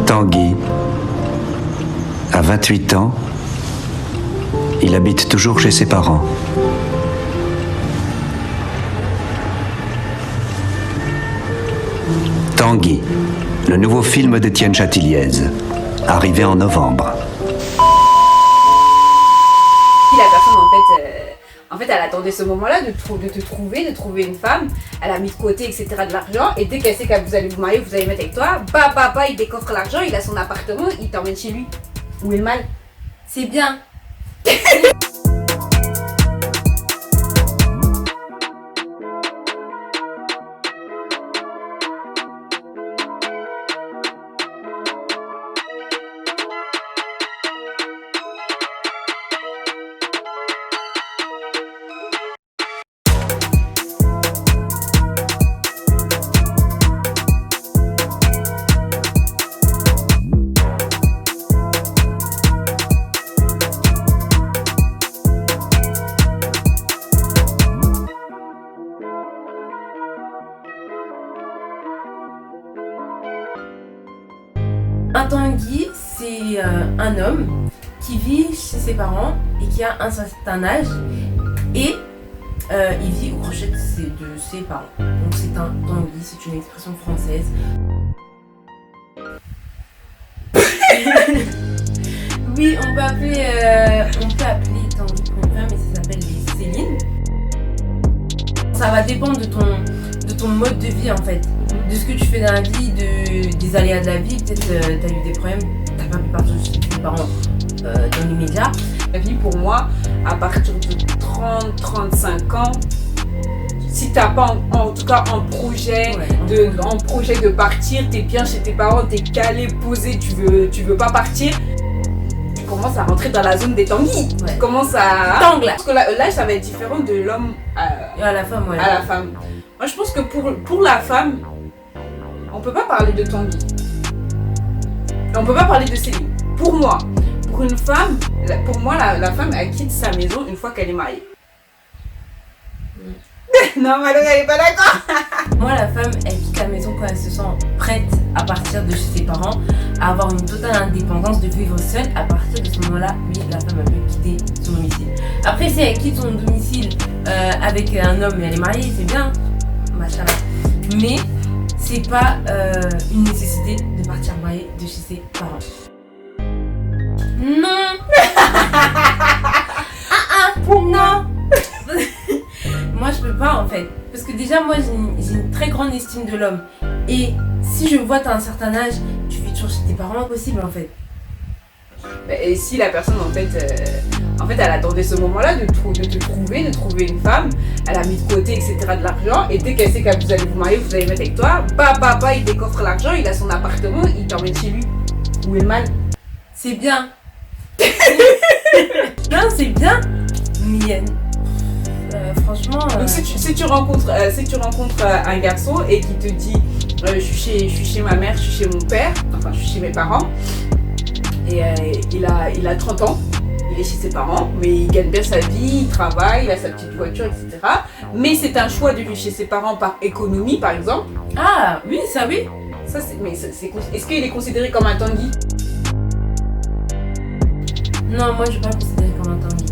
Tanguy a 28 ans. Il habite toujours chez ses parents. Tanguy, le nouveau film d'Étienne Chatiliez, arrivé en novembre. La personne en fait elle attendait ce moment-là de te trouver une femme, elle a mis de côté etc. de l'argent et dès qu'elle sait que vous allez vous marier, vous allez mettre avec toi, il décoffre l'argent, il a son appartement, il t'emmène chez lui. Où est le mal? C'est bien. Un Tanguy, c'est un homme qui vit chez ses parents et qui a un certain âge et il vit au crochet de ses parents. Donc c'est un Tanguy, c'est une expression française. Oui, on peut appeler Tanguy pour une femme, mais ça s'appelle les Céline. Ça va dépendre de ton mode de vie en fait, de ce que tu fais dans la vie, des aléas de la vie. Peut-être t'as eu des problèmes, t'as pas pu partir chez tes parents dans l'immédiat. La vie pour moi, à partir de 30-35 ans, si t'as pas en tout cas un projet, de partir, t'es bien chez tes parents, t'es calé, posé, tu veux pas partir, tu commences à rentrer dans la zone des Tanguy. Tu commences à... Tangle. Parce que l'âge ça va être différent de l'homme à la femme. À la femme. Moi je pense que pour la femme, on peut pas parler de Tanguy. On peut pas parler de Céline. Pour moi, pour une femme, la femme elle quitte sa maison une fois qu'elle est mariée. Non, Malou, elle est pas d'accord. Moi, la femme, elle quitte la maison quand elle se sent prête à partir de chez ses parents, à avoir une totale indépendance, de vivre seule. À partir de ce moment-là, oui, la femme, elle peut quitter son domicile. Après, si elle quitte son domicile avec un homme et elle est mariée, c'est bien, machin. Mais c'est pas une nécessité de partir mariée de chez ses parents. Non. Non. Moi je peux pas en fait, parce que déjà moi j'ai une très grande estime de l'homme et si je vois t'as un certain âge, tu vis toujours chez tes parents, impossible en fait. Et si la personne en fait elle attendait ce moment-là de trouver une femme, elle a mis de côté etc. de l'argent et dès qu'elle sait que vous allez vous marier, vous allez mettre avec toi, il décoffre l'argent, il a son appartement, il t'emmène chez lui. Où est le mal? C'est bien. Non c'est bien, mais franchement. Donc si tu rencontres un garçon et qui te dit je suis chez ma mère, je suis chez mon père, enfin je suis chez mes parents et il a 30 ans, il est chez ses parents, mais il gagne bien sa vie, il travaille, il a sa petite voiture, etc. Mais c'est un choix de vivre chez ses parents par économie par exemple. Ah oui, ça oui. Ça, est-ce qu'il est considéré comme un Tanguy? Non, moi je vais pas le considérer comme un Tanguy.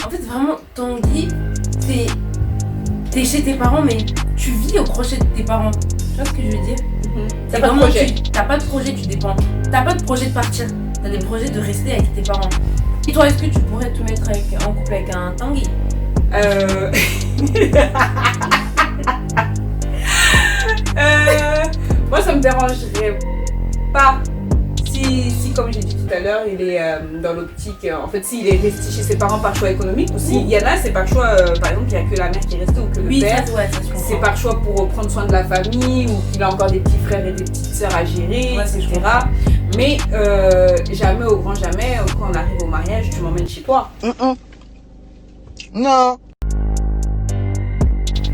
En fait, vraiment, Tanguy, t'es chez tes parents, mais tu vis au crochet de tes parents. Tu vois ce que je veux dire? T'as pas de projet. T'as pas de projet, tu dépends. T'as pas de projet de partir. T'as des projets de rester avec tes parents. Et toi, est-ce que tu pourrais te mettre en couple avec un Tanguy? Moi, ça me dérangerait pas. Si comme j'ai dit tout à l'heure, il est dans l'optique, en fait, s'il est resté chez ses parents par choix économique, ou s'il y en a, c'est par choix, par exemple, il n'y a que la mère qui est restée ou que le père, c'est par choix pour prendre soin de la famille, ou qu'il a encore des petits frères et des petites sœurs à gérer, etc. Mais jamais, au grand jamais, quand on arrive au mariage, tu m'emmènes chez toi. Non.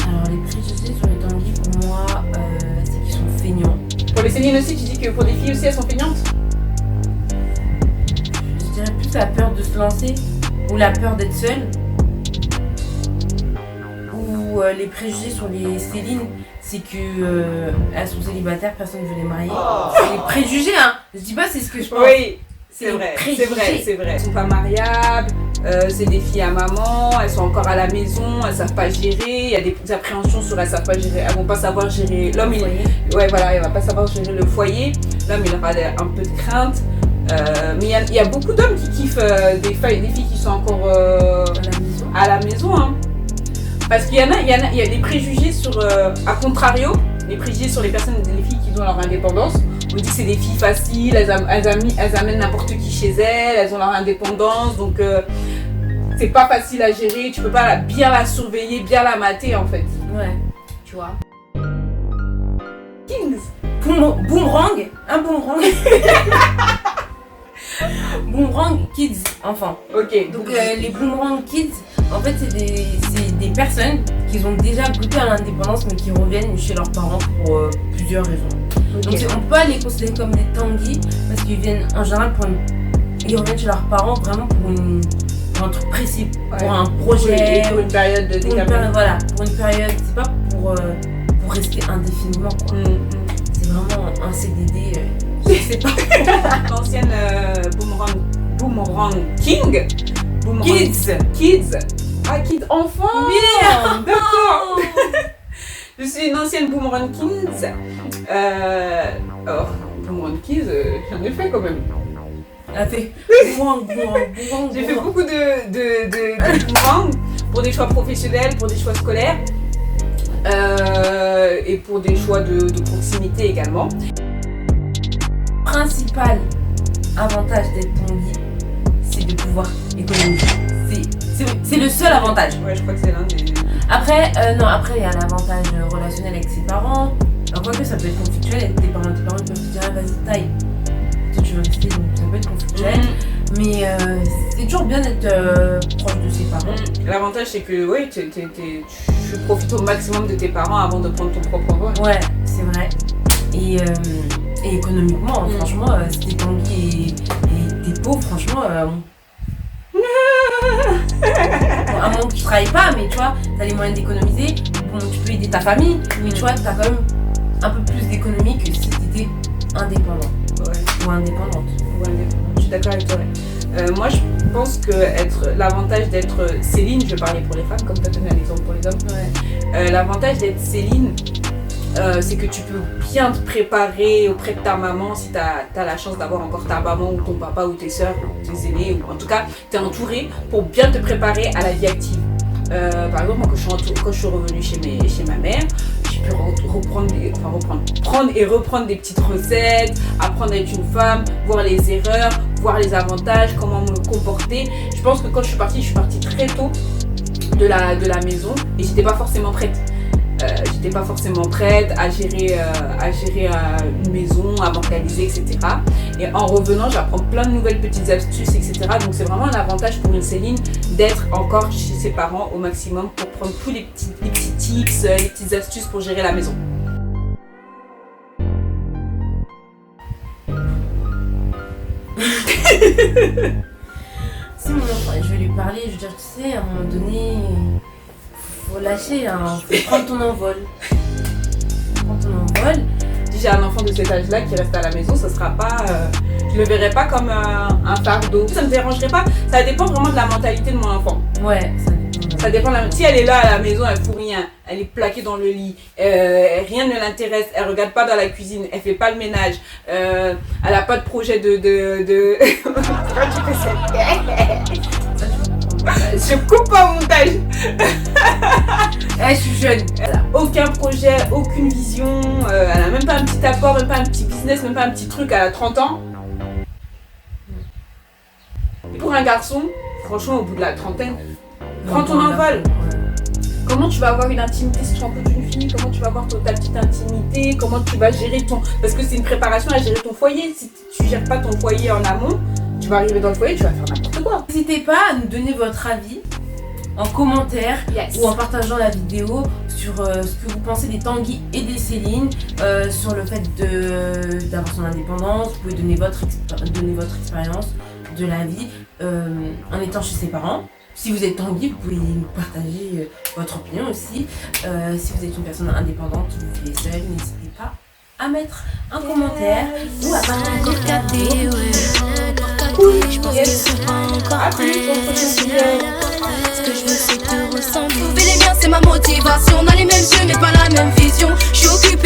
Alors, les préjugés sur les Tanguy, pour moi, c'est qu'ils sont feignants. Pour les Céline aussi, tu dis que pour des filles aussi, elles sont feignantes? Je dirais plus la peur de se lancer ou la peur d'être seule. Ou les préjugés sur les Céline, c'est que elles sont célibataires, personne ne veut les marier. C'est les préjugés, hein. Je dis pas c'est ce que je pense. Oui, c'est C'est vrai, préjugé. c'est vrai. Elles sont pas mariables, c'est des filles à maman, elles sont encore à la maison, elles savent pas gérer, il y a des appréhensions sur elles savent pas gérer, elles vont pas savoir gérer. L'homme, ouais voilà, il va pas savoir gérer le foyer, l'homme il aura un peu de crainte. Mais il y a beaucoup d'hommes qui kiffent des filles qui sont encore à la maison. Hein. Parce qu'il y a des préjugés sur, à contrario, les préjugés sur les personnes, les filles qui ont leur indépendance. On dit que c'est des filles faciles, elles amènent n'importe qui chez elles, elles ont leur indépendance, donc c'est pas facile à gérer, tu peux pas bien la surveiller, bien la mater en fait. Ouais. Tu vois. Kings. Boomerang, un boomerang. Boomerang Kids, enfants. Ok. Donc les Boomerang Kids, en fait c'est des personnes qui ont déjà goûté à l'indépendance mais qui reviennent chez leurs parents pour plusieurs raisons. Okay. Donc on peut pas les considérer comme des Tanguy parce qu'ils viennent en général ils reviennent chez leurs parents vraiment pour un truc précis, pour un projet, pour une période de déterminée. Voilà, pour une période, c'est pas pour rester indéfiniment quoi. C'est vraiment un CDD, je sais pas. L'ancienne Boomerang King. Kids. Ah, Kids enfants. Bien. D'accord. Je suis une ancienne Boomerang Kids. Alors, Boomerang Kids, j'en ai fait quand même. Elle fait boomerang. J'ai fait beaucoup de boomerang pour des choix professionnels, pour des choix scolaires et pour des choix de proximité également. Principal avantage d'être Tanguy, c'est de pouvoir économiser. C'est le seul avantage. Ouais, je crois que c'est l'un des... Après, il y a l'avantage relationnel avec ses parents. Quoique ça peut être conflictuel avec tes parents peuvent te dire vas-y taille. Toi tu veux rester, donc ça peut être conflictuel. Mais c'est toujours bien d'être proche de ses parents. L'avantage c'est que oui, tu profites au maximum de tes parents avant de prendre ton propre vol. Ouais, c'est vrai. Et économiquement, franchement, si t'es Tanguy et t'es pauvre, franchement, à moins que tu travailles pas, mais tu vois, t'as les moyens d'économiser, bon, tu peux aider ta famille, mais tu vois, t'as quand même un peu plus d'économie que si t'étais indépendant. Ouais. Ou indépendante. Je suis d'accord avec toi. Moi, je pense que l'avantage d'être Céline, je vais parler pour les femmes, comme tu as donné un exemple pour les hommes. L'avantage d'être Céline, c'est que tu peux bien te préparer auprès de ta maman si tu as la chance d'avoir encore ta maman ou ton papa ou tes soeurs ou tes aînés, ou en tout cas, tu es entouré pour bien te préparer à la vie active. Par exemple, moi, quand je suis revenue chez ma mère, j'ai pu prendre et reprendre des petites recettes, apprendre à être une femme, voir les erreurs, voir les avantages, comment me comporter. Je pense que quand je suis partie très tôt de la maison et j'étais pas forcément prête. J'étais pas forcément prête à gérer une maison, à m'organiser, etc. Et en revenant, j'apprends plein de nouvelles petites astuces, etc. Donc c'est vraiment un avantage pour une Céline d'être encore chez ses parents au maximum pour prendre tous les petits tips, les petites astuces pour gérer la maison. Si mon enfant, je vais lui parler, je vais dire, tu sais, à un moment donné, faut lâcher, hein, faut prendre ton envol. Prends ton envol. Si j'ai un enfant de cet âge-là qui reste à la maison, ça sera pas, je le verrai pas comme un fardeau. Ça me dérangerait pas. Ça dépend vraiment de la mentalité de mon enfant. Ouais, ça dépend. Si elle est là à la maison, elle fout rien, elle est plaquée dans le lit, rien ne l'intéresse, elle regarde pas dans la cuisine, elle fait pas le ménage, elle a pas de projet de... Pourquoi tu fais ça? Je coupe pas au montage. Je suis jeune. Elle a aucun projet, aucune vision. Elle a même pas un petit apport, même pas un petit business, même pas un petit truc. Elle a 30 ans. Pour un garçon, franchement, au bout de la trentaine, prends ton envol. Comment tu vas avoir une intimité si tu rencontres une fille? Comment tu vas avoir ta petite intimité? Comment tu vas gérer ton... Parce que c'est une préparation à gérer ton foyer. Si tu gères pas ton foyer en amont, tu vas arriver dans le foyer, tu vas faire n'importe quoi. N'hésitez pas à nous donner votre avis en commentaire ou en partageant la vidéo sur ce que vous pensez des Tanguy et des Céline, sur le fait d'avoir son indépendance. Vous pouvez donner votre expérience de la vie en étant chez ses parents. Si vous êtes tanguy, vous pouvez nous partager votre opinion aussi. Si vous êtes une personne indépendante qui vit seule, n'hésitez pas à mettre un commentaire ou à partager. Je pense que c'est pas encore prêt. Ce que je veux c'est te ressembler. Trouver les miens c'est ma motivation. On a les mêmes yeux mais pas la même vision. Je suis occupée